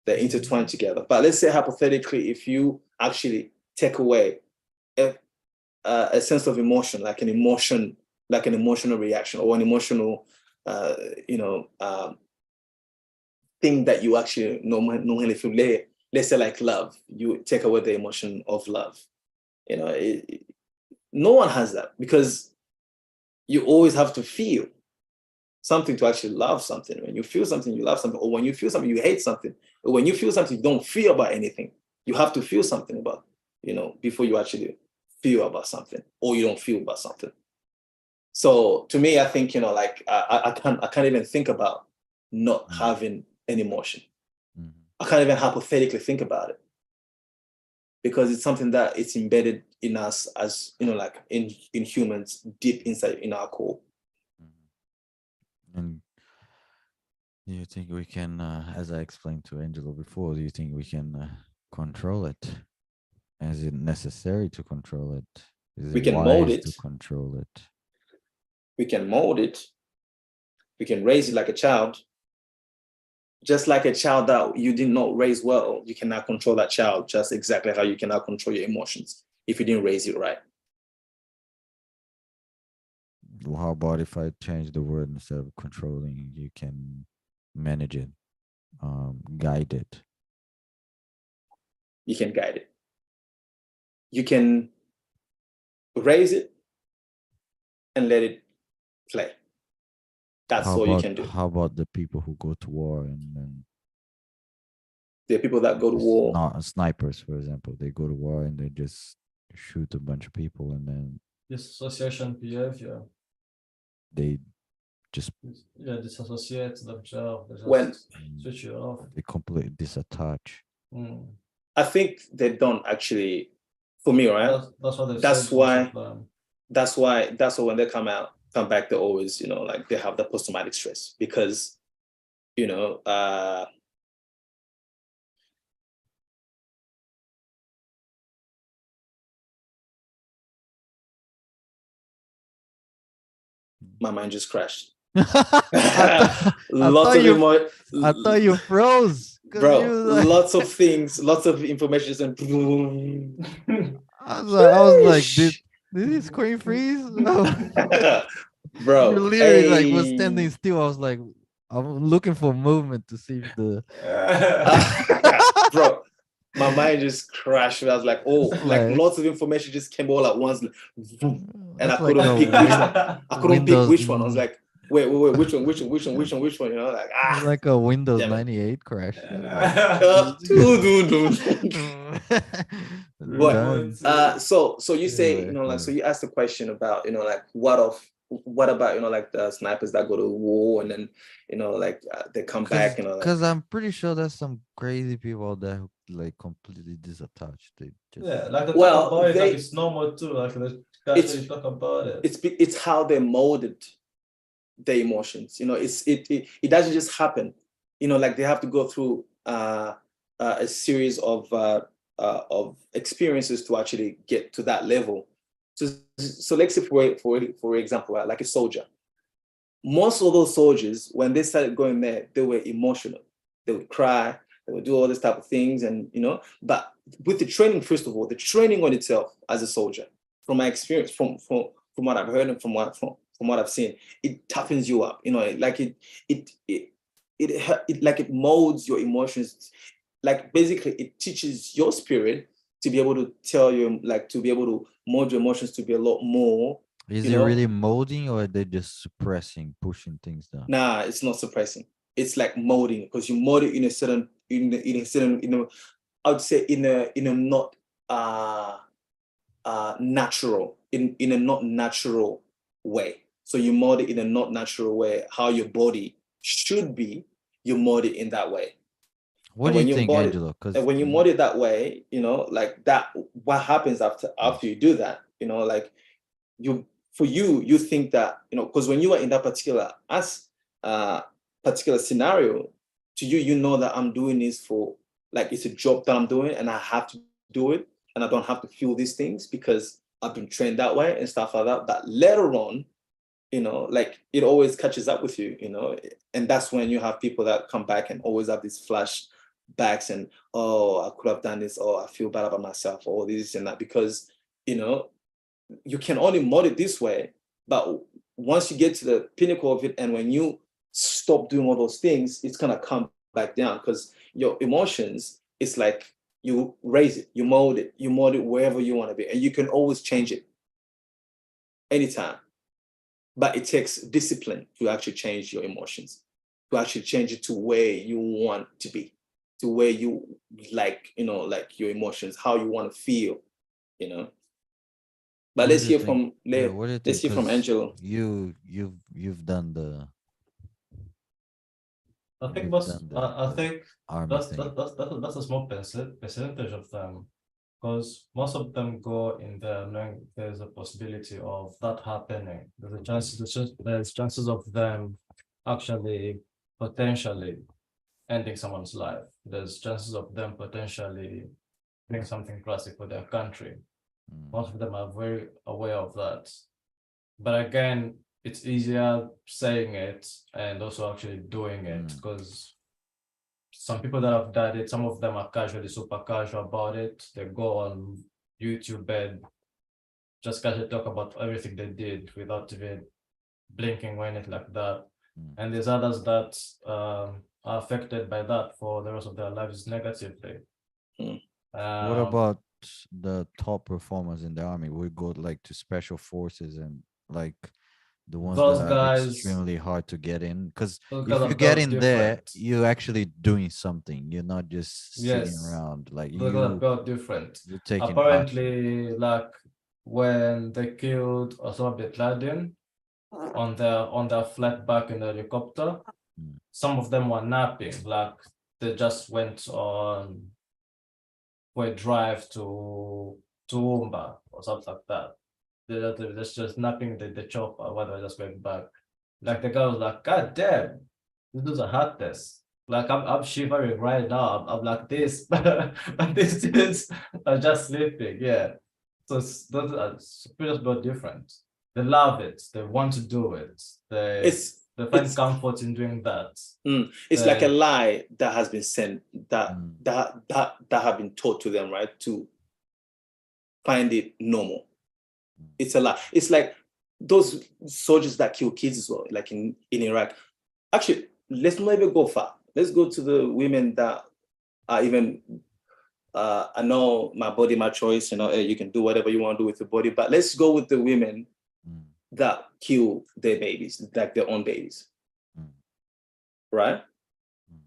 [SPEAKER 3] They're intertwined together. But let's say hypothetically, if you actually take away a sense of emotion, like an emotional reaction or an emotional, thing that you actually normally feel. Let's say like love, you take away the emotion of love. No one has that, because you always have to feel something to actually love something. When you feel something, you love something, or when you feel something, you hate something, or when you feel something, you don't feel about anything. You have to feel something about, before you actually feel about something, or you don't feel about something. So to me, I think, I can't even think about not having an emotion. I can't even hypothetically think about it, because it's something that it's embedded in us as, like in humans, deep inside in our core.
[SPEAKER 1] And do you think we can, as I explained to Angelo before, do you think we can control it? Is it necessary to control it? Is
[SPEAKER 3] We
[SPEAKER 1] it
[SPEAKER 3] can mold
[SPEAKER 1] wise
[SPEAKER 3] it.
[SPEAKER 1] to control it?
[SPEAKER 3] We can mold it. We can raise it like a child. Just like a child that you did not raise well, you cannot control that child just exactly how you cannot control your emotions if you didn't raise it right.
[SPEAKER 1] How about if I change the word, instead of controlling, you can manage it, guide it?
[SPEAKER 3] You can guide it. You can raise it and let it play. That's all you can do.
[SPEAKER 1] How about the people who go to war and then
[SPEAKER 3] There are people that go to war.
[SPEAKER 1] not snipers, for example, they go to war and they just shoot a bunch of people, and then
[SPEAKER 2] Dissociation behavior.
[SPEAKER 1] they just
[SPEAKER 2] Disassociate themselves. They just
[SPEAKER 3] When
[SPEAKER 2] switch it off.
[SPEAKER 1] they completely disattach.
[SPEAKER 3] I think they don't actually, for me, right?
[SPEAKER 2] That's what they
[SPEAKER 3] That's
[SPEAKER 2] say.
[SPEAKER 3] why when they come back, they always, like they have the post-traumatic stress, because, my mind just crashed.
[SPEAKER 1] I thought you froze,
[SPEAKER 3] bro. Lots of things, lots of information, and
[SPEAKER 1] I was like, did this screen freeze?
[SPEAKER 3] bro,
[SPEAKER 1] You literally was standing still. I was like, I'm looking for movement to see if the
[SPEAKER 3] bro, my mind just crashed. I was like, oh, like lots of information just came all at once, and I couldn't pick which one. I couldn't pick which one. I was like, wait, which one? Like
[SPEAKER 1] like a Windows 98 crash.
[SPEAKER 3] So you say, so you asked the question about, like what about, like the snipers that go to war and then, they come back,
[SPEAKER 1] because I'm pretty sure there's some crazy people out there who like completely disattached. They just
[SPEAKER 2] like it's normal too. Like they talk about it.
[SPEAKER 3] It's how they molded their emotions. It doesn't just happen. Like they have to go through a series of experiences to actually get to that level. So let's say for example, right, like a soldier. Most of those soldiers, when they started going there, they were emotional. They would cry. They would do all this type of things, and But with the training, first of all, the training on itself as a soldier, from my experience, from what I've heard and from what I've seen, it toughens you up. Like it molds your emotions. Like basically, it teaches your spirit to be able to tell you, like to be able to mold your emotions to be a lot more.
[SPEAKER 1] Is it really molding, or are they just suppressing, pushing things down?
[SPEAKER 3] Nah, it's not suppressing. It's like molding, because you mold it in a certain, I would say in a not natural, in a not natural way. So you mold it in a not natural way, how your body should be, you mold it in that way.
[SPEAKER 1] What do you think, Angelo?
[SPEAKER 3] Because when you mold it that way, like that, what happens after you do that, like you think that, because when you are in that particular scenario, to you know that I'm doing this for, like, it's a job that I'm doing and I have to do it, and I don't have to feel these things because I've been trained that way and stuff like that. But later on, like it always catches up with you, and that's when you have people that come back and always have these backs and, oh, I could have done this, or I feel bad about myself, or this and that, because, you know, you can only mold it this way. But once you get to the pinnacle of it, and when you stop doing all those things, it's gonna come back down, because your emotions, it's like you raise it, you mold it wherever you want to be, and you can always change it anytime. But it takes discipline to actually change your emotions, to actually change it to where you want to be, to where you like, you know, like your emotions, how you want to feel, you know. But
[SPEAKER 1] What do you think? Yeah, what do you
[SPEAKER 3] let's
[SPEAKER 1] think?
[SPEAKER 3] hear from
[SPEAKER 1] Because
[SPEAKER 3] Angelo.
[SPEAKER 1] you've done the
[SPEAKER 2] I think
[SPEAKER 1] you've done
[SPEAKER 2] I
[SPEAKER 1] the
[SPEAKER 2] think
[SPEAKER 1] army thing.
[SPEAKER 2] that's a small percentage of them, because most of them go in there knowing there's a possibility of that happening. There's chances of them actually potentially ending someone's life. There's chances of them potentially doing something drastic for their country. Most of them are very aware of that. But again, it's easier saying it and also actually doing it, because some people that have done it, some of them are casually super casual about it. They go on YouTube and just casually talk about everything they did without even blinking or anything like that. And there's others that are affected by that for the rest of their lives negatively.
[SPEAKER 1] What
[SPEAKER 2] Um,
[SPEAKER 1] about the top performers in the army? We go like to special forces and like the ones that
[SPEAKER 2] those
[SPEAKER 1] are
[SPEAKER 2] guys,
[SPEAKER 1] extremely hard to get in. Because
[SPEAKER 2] those guys
[SPEAKER 1] if you
[SPEAKER 2] are
[SPEAKER 1] get
[SPEAKER 2] built
[SPEAKER 1] in there,
[SPEAKER 2] different.
[SPEAKER 1] you're actually doing something. You're not just sitting
[SPEAKER 2] Yes,
[SPEAKER 1] around. Like
[SPEAKER 2] those guys are built different.
[SPEAKER 1] you're taking action.
[SPEAKER 2] Apparently, like when they killed Osama bin Laden on their flight back in the helicopter,
[SPEAKER 1] Mm,
[SPEAKER 2] some of them were napping, like they just went on for a drive to Umba or something like that. They're just napping the chopper while they're just going back. Like the guy was like, God damn, this is a hot test. Like I'm shivering right now. I'm like this, but these dudes are just sleeping. Yeah. So those are pretty much different. They love it. They want to do it.
[SPEAKER 3] It's
[SPEAKER 2] They find
[SPEAKER 3] it's
[SPEAKER 2] comfort in doing that.
[SPEAKER 3] it's like a
[SPEAKER 2] They
[SPEAKER 3] lie that has been sent, that
[SPEAKER 1] mm,
[SPEAKER 3] that have been taught to them, right? To find it normal.
[SPEAKER 1] mm,
[SPEAKER 3] It's a lie. It's like those soldiers that kill kids as well, like in Iraq. Actually, let's not even go far. Let's go to the women that are even, I know my body, my choice, you know, you can do whatever you want to do with your body, but let's go with the women
[SPEAKER 1] mm,
[SPEAKER 3] that kill their babies, like their own babies,
[SPEAKER 1] mm,
[SPEAKER 3] right?
[SPEAKER 1] mm,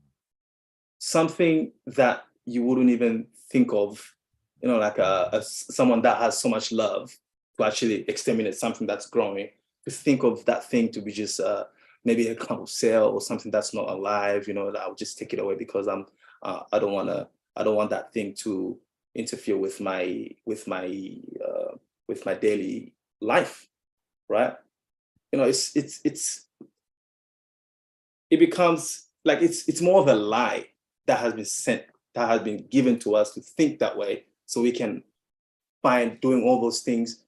[SPEAKER 3] Something that you wouldn't even think of, you know, like someone that has so much love to actually exterminate something that's growing, to think of that thing to be just maybe a clump of cell or something that's not alive, you know, that I'll just take it away because I don't want that thing to interfere with my daily life, right? You know, it becomes like it's more of a lie that has been sent, that has been given to us to think that way, so we can find doing all those things,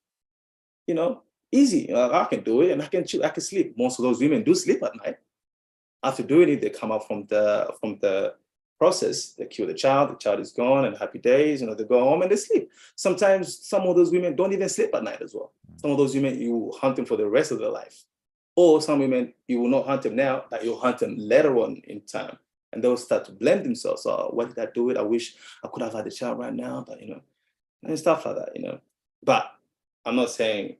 [SPEAKER 3] you know, easy. I can do it, and I can sleep. Most of those women do sleep at night. After doing it, they come out from the process. They kill the child is gone, and happy days. You know, they go home and they sleep. Sometimes some of those women don't even sleep at night as well. Some of those women, you hunt them for the rest of their life. Or some women, you will not hunt them now, but you'll hunt them later on in time. And they'll start to blame themselves. Oh, why did I do it? I wish I could have had the child right now, but you know, and stuff like that, you know. But I'm not saying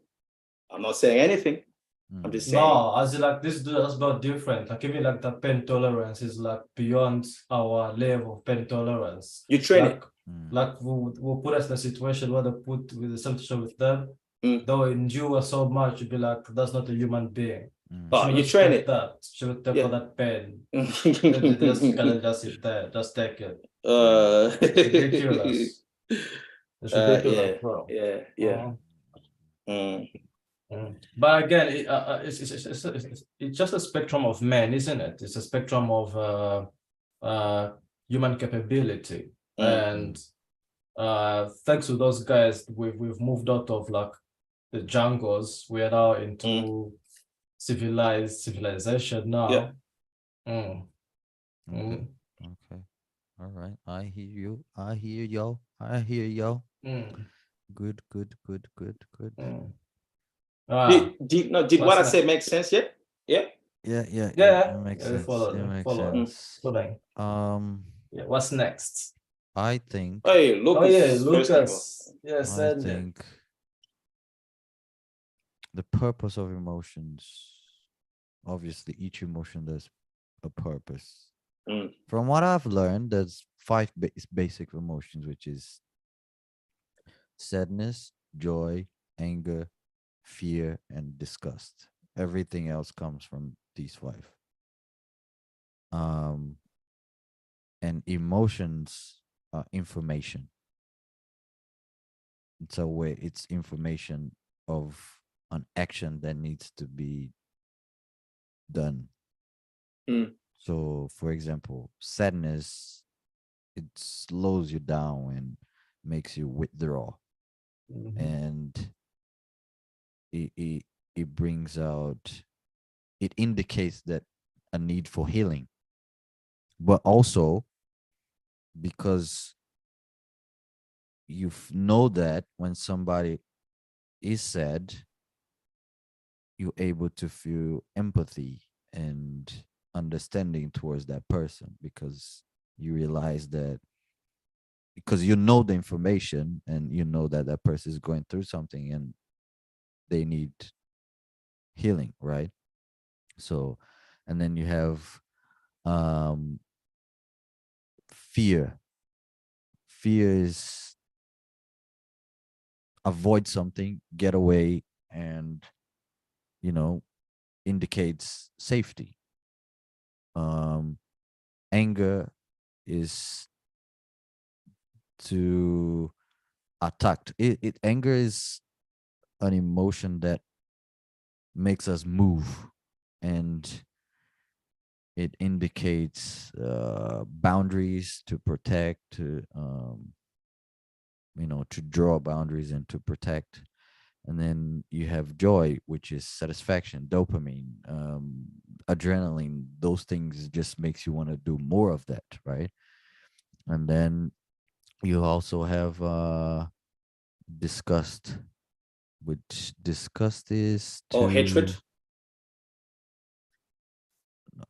[SPEAKER 3] anything. I'm
[SPEAKER 1] mm.
[SPEAKER 3] just saying
[SPEAKER 2] No, as in like this dude has got different. Like even like the pain tolerance is like beyond our level of pain tolerance.
[SPEAKER 3] you train
[SPEAKER 2] Like
[SPEAKER 3] it.
[SPEAKER 1] Mm.
[SPEAKER 2] like we'll put us in a situation where they put with the situation with them,
[SPEAKER 3] Mm.
[SPEAKER 2] they'll endure so much, you'd be like, that's not a human being.
[SPEAKER 1] Mm.
[SPEAKER 2] You
[SPEAKER 3] Oh,
[SPEAKER 2] shouldn't
[SPEAKER 3] you train
[SPEAKER 2] expect
[SPEAKER 3] it.
[SPEAKER 2] that. You shouldn't take all
[SPEAKER 3] Yeah.
[SPEAKER 2] that pain. They just gotta just sit there, just take it.
[SPEAKER 3] uh,
[SPEAKER 2] It's ridiculous. It's ridiculous,
[SPEAKER 3] yeah,
[SPEAKER 2] bro.
[SPEAKER 3] yeah.
[SPEAKER 2] Uh,
[SPEAKER 3] Mm,
[SPEAKER 2] But again, it's just a spectrum of men, isn't it? It's a spectrum of human capability.
[SPEAKER 3] mm,
[SPEAKER 2] And thanks to those guys, we've moved out of like the jungles. We are now
[SPEAKER 3] mm.
[SPEAKER 2] into civilization
[SPEAKER 3] Yeah.
[SPEAKER 2] now. Mm,
[SPEAKER 1] Okay.
[SPEAKER 2] mm.
[SPEAKER 1] Okay. All right. I hear you. I hear y'all. I hear y'all.
[SPEAKER 2] Mm,
[SPEAKER 1] Good, good, good, good, good.
[SPEAKER 2] mm.
[SPEAKER 3] Did what
[SPEAKER 2] What's
[SPEAKER 3] I
[SPEAKER 2] next?
[SPEAKER 3] said make sense yet? Yeah.
[SPEAKER 1] Yeah, yeah, yeah.
[SPEAKER 2] Yeah,
[SPEAKER 1] It makes
[SPEAKER 2] yeah, we
[SPEAKER 1] sense.
[SPEAKER 2] followed,
[SPEAKER 1] It makes
[SPEAKER 2] following,
[SPEAKER 3] Mm.
[SPEAKER 1] sense.
[SPEAKER 2] following.
[SPEAKER 1] Um,
[SPEAKER 2] Yeah, what's next?
[SPEAKER 1] I think,
[SPEAKER 3] Hey,
[SPEAKER 2] Oh yeah,
[SPEAKER 3] Lucas, first people.
[SPEAKER 2] Lucas. Yeah,
[SPEAKER 1] I
[SPEAKER 2] send it.
[SPEAKER 1] think the purpose of emotions, obviously, each emotion has a purpose.
[SPEAKER 3] Mm.
[SPEAKER 1] From what I've learned, there's five basic emotions, which is sadness, joy, anger, fear, and disgust. Everything else comes from these five. Um, and emotions are information. It's a way. It's information of an action that needs to be done.
[SPEAKER 3] Mm.
[SPEAKER 1] So, for example, sadness, it slows you down and makes you withdraw,
[SPEAKER 2] Mhm.
[SPEAKER 1] and it brings out, it indicates that a need for healing, but also because you know that when somebody is sad, you're able to feel empathy and understanding towards that person, because you realize that, because you know the information and you know that that person is going through something and they need healing, right? So, and then you have um fear. Fear is avoid something, get away, and you know indicates safety. um Anger is to attack. Anger is an emotion that makes us move, and it indicates boundaries to protect, to to draw boundaries and to protect. And then you have joy, which is satisfaction, dopamine, adrenaline. Those things just makes you want to do more of that, right? And then you also have disgust, which disgust is
[SPEAKER 3] Or hatred.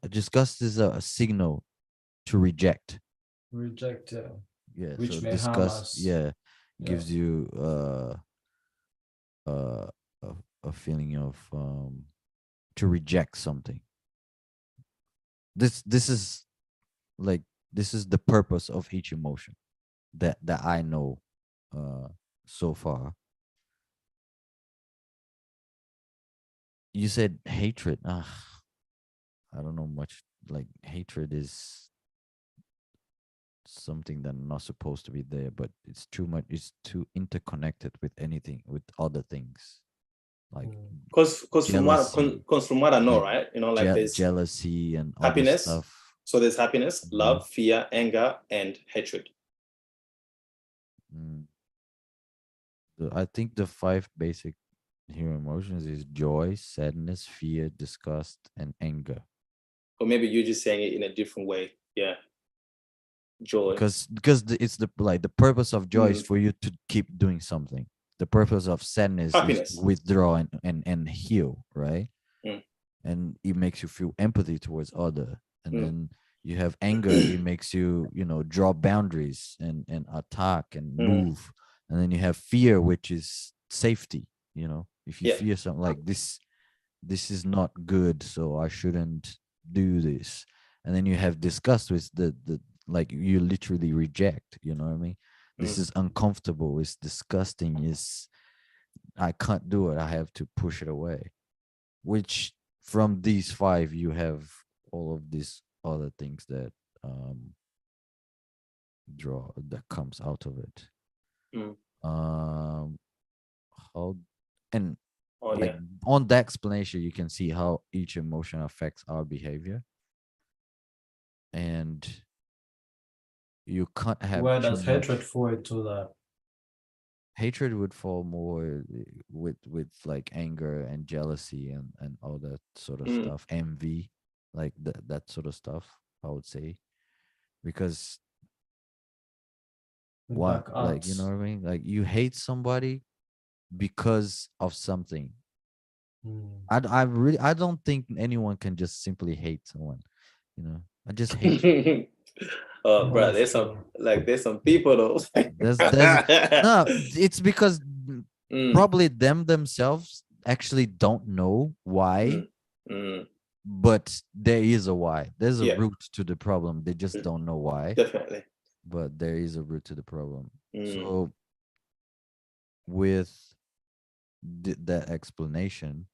[SPEAKER 1] to disgust is a signal to reject.
[SPEAKER 2] Reject,
[SPEAKER 1] Yeah, so
[SPEAKER 2] which may harm
[SPEAKER 1] disgust,
[SPEAKER 2] us.
[SPEAKER 1] yeah,
[SPEAKER 2] Yeah.
[SPEAKER 1] gives you uh a feeling of to reject something. This is like, this is the purpose of each emotion that I know uh so far. You said hatred. I don't know much. Like, hatred is something that not supposed to be there, but it's too much. It's too interconnected with anything, with other things, like
[SPEAKER 2] Mm.
[SPEAKER 3] Because
[SPEAKER 1] jealousy,
[SPEAKER 3] from what I know,
[SPEAKER 1] like
[SPEAKER 3] right? Like there's
[SPEAKER 1] jealousy and other
[SPEAKER 3] happiness.
[SPEAKER 1] stuff.
[SPEAKER 3] So there's happiness,
[SPEAKER 1] Mhm.
[SPEAKER 3] love, fear, anger, and hatred.
[SPEAKER 1] Mm. I think the five basic human emotions is joy, sadness, fear, disgust, and anger.
[SPEAKER 3] Or maybe you're just saying it in a different way. Yeah. Joy.
[SPEAKER 1] Because it's the, like, the purpose of joy is
[SPEAKER 3] Mm.
[SPEAKER 1] for you to keep doing something. The purpose of sadness is to
[SPEAKER 3] Happiness.
[SPEAKER 1] withdraw and heal, right?
[SPEAKER 3] Mm.
[SPEAKER 1] And it makes you feel empathy towards other. And
[SPEAKER 3] Mm.
[SPEAKER 1] then you have anger, it makes you, draw boundaries and attack and
[SPEAKER 3] Mm.
[SPEAKER 1] move. And then you have fear, which is safety. If you
[SPEAKER 3] Yeah.
[SPEAKER 1] fear something like this is not good, so I shouldn't do this. And then you have disgust with the like, you literally reject, you know what I mean? This
[SPEAKER 3] Mm.
[SPEAKER 1] is uncomfortable, it's disgusting, is I can't do it, I have to push it away. Which, from these five, you have all of these other things that um draw that comes out of it.
[SPEAKER 3] Mm.
[SPEAKER 1] um how and
[SPEAKER 3] Oh
[SPEAKER 1] like,
[SPEAKER 3] yeah.
[SPEAKER 1] on that explanation, you can see how each emotion affects our behavior. And you can't have
[SPEAKER 2] Where
[SPEAKER 1] too
[SPEAKER 2] does hatred
[SPEAKER 1] much.
[SPEAKER 2] fall into that?
[SPEAKER 1] Hatred would fall more with like anger and jealousy and all that sort of
[SPEAKER 3] Mm.
[SPEAKER 1] stuff, envy, like that sort of stuff, I would say. Because Why?
[SPEAKER 2] Like
[SPEAKER 1] Like, you know what I mean? Like, you hate somebody because of something. I don't think anyone can just simply hate someone. You know, I just hate you.
[SPEAKER 3] Bro,
[SPEAKER 2] That's true.
[SPEAKER 3] there's some people though.
[SPEAKER 1] There's no. It's because
[SPEAKER 3] Mm,
[SPEAKER 1] probably them themselves actually don't know why,
[SPEAKER 3] mm, mm.
[SPEAKER 1] but there is a why. There's a
[SPEAKER 3] Yeah,
[SPEAKER 1] root to the problem. They just
[SPEAKER 3] mm,
[SPEAKER 1] don't know why,
[SPEAKER 3] definitely.
[SPEAKER 1] but there is a root to the problem.
[SPEAKER 3] Mm,
[SPEAKER 1] So with that explanation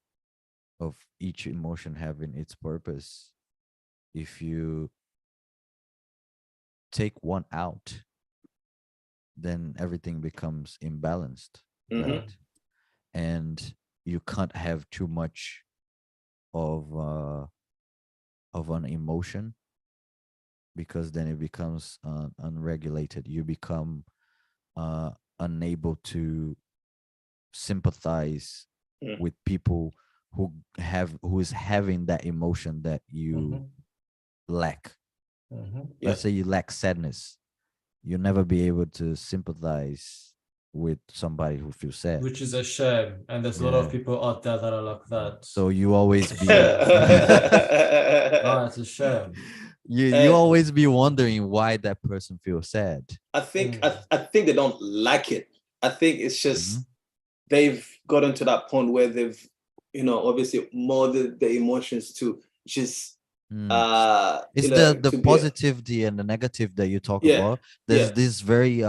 [SPEAKER 1] of each emotion having its purpose, if you take one out, then everything becomes imbalanced,
[SPEAKER 3] mhm,
[SPEAKER 1] right? And you can't have too much of an emotion, because then it becomes unregulated. You become uh, unable to sympathize
[SPEAKER 3] mm,
[SPEAKER 1] with people who is having that emotion that you lack.
[SPEAKER 3] yeah.
[SPEAKER 1] Let's say you lack sadness, you'll never be able to sympathize with somebody who feels sad.
[SPEAKER 2] Which is a shame. And there's a lot of
[SPEAKER 1] Yeah.
[SPEAKER 2] people out there that are like that.
[SPEAKER 1] So you always
[SPEAKER 2] It's a
[SPEAKER 1] be
[SPEAKER 2] shame. No, it's a shame.
[SPEAKER 1] you
[SPEAKER 3] And
[SPEAKER 1] always be wondering why that person feels sad.
[SPEAKER 3] I think they don't like it. I think it's
[SPEAKER 1] Mhm.
[SPEAKER 3] just they've gotten to that point where they've, obviously molded the emotions to just
[SPEAKER 1] Mm. It's the
[SPEAKER 3] to be
[SPEAKER 1] positivity and the negative that you talk
[SPEAKER 3] yeah,
[SPEAKER 1] about.
[SPEAKER 3] yeah.
[SPEAKER 1] There's this very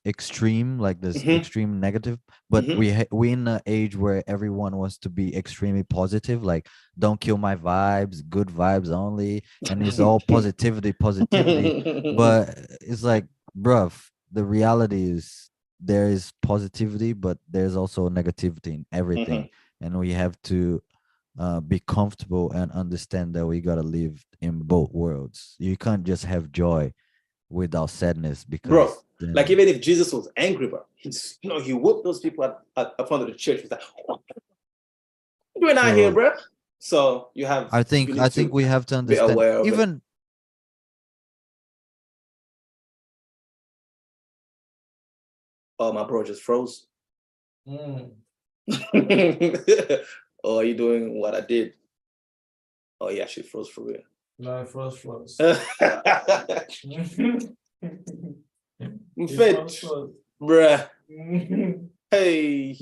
[SPEAKER 1] extreme, like this
[SPEAKER 3] Hmm.
[SPEAKER 1] extreme negative, but
[SPEAKER 3] Hmm.
[SPEAKER 1] we in an age where everyone wants to be extremely positive, like don't kill my vibes, good vibes only, and it's all positivity, positivity. But it's like, bruv, the reality is there is positivity, but there's also negativity in everything, and we have to be comfortable and understand that we gotta live in both worlds. You can't just have joy without sadness,
[SPEAKER 3] Bro,
[SPEAKER 1] because
[SPEAKER 3] like
[SPEAKER 1] then
[SPEAKER 3] even if Jesus was angry, bro, he whooped those people at front of the church. He's like, what are you doing out here,
[SPEAKER 1] so
[SPEAKER 3] bro? So you
[SPEAKER 1] I
[SPEAKER 3] need
[SPEAKER 1] think
[SPEAKER 3] to
[SPEAKER 1] we have to
[SPEAKER 3] be
[SPEAKER 1] understand,
[SPEAKER 3] aware of it.
[SPEAKER 1] even
[SPEAKER 3] Oh, my bro just froze.
[SPEAKER 2] Mm.
[SPEAKER 3] Oh, are you doing what I did? Oh, he actually froze for real.
[SPEAKER 2] No, frost.
[SPEAKER 3] Fit, bruh. Hey,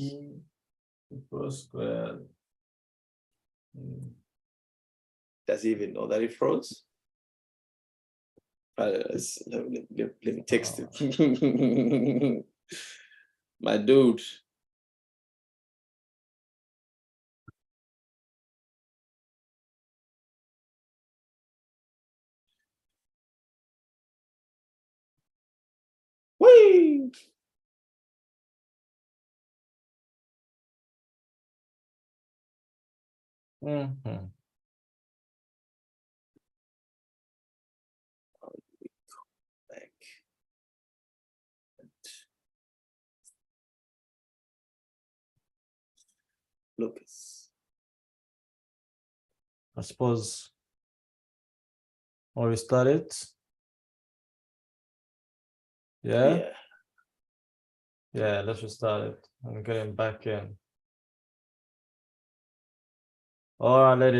[SPEAKER 2] Frost squared.
[SPEAKER 3] does he even know that he froze? Let me text him. My dude. Whee!
[SPEAKER 2] Mhm.
[SPEAKER 3] Back. Lucas.
[SPEAKER 2] I suppose, or we start it. Yeah,
[SPEAKER 3] Yeah.
[SPEAKER 2] yeah. Let's just start it. I'm getting back in. All right, ladies.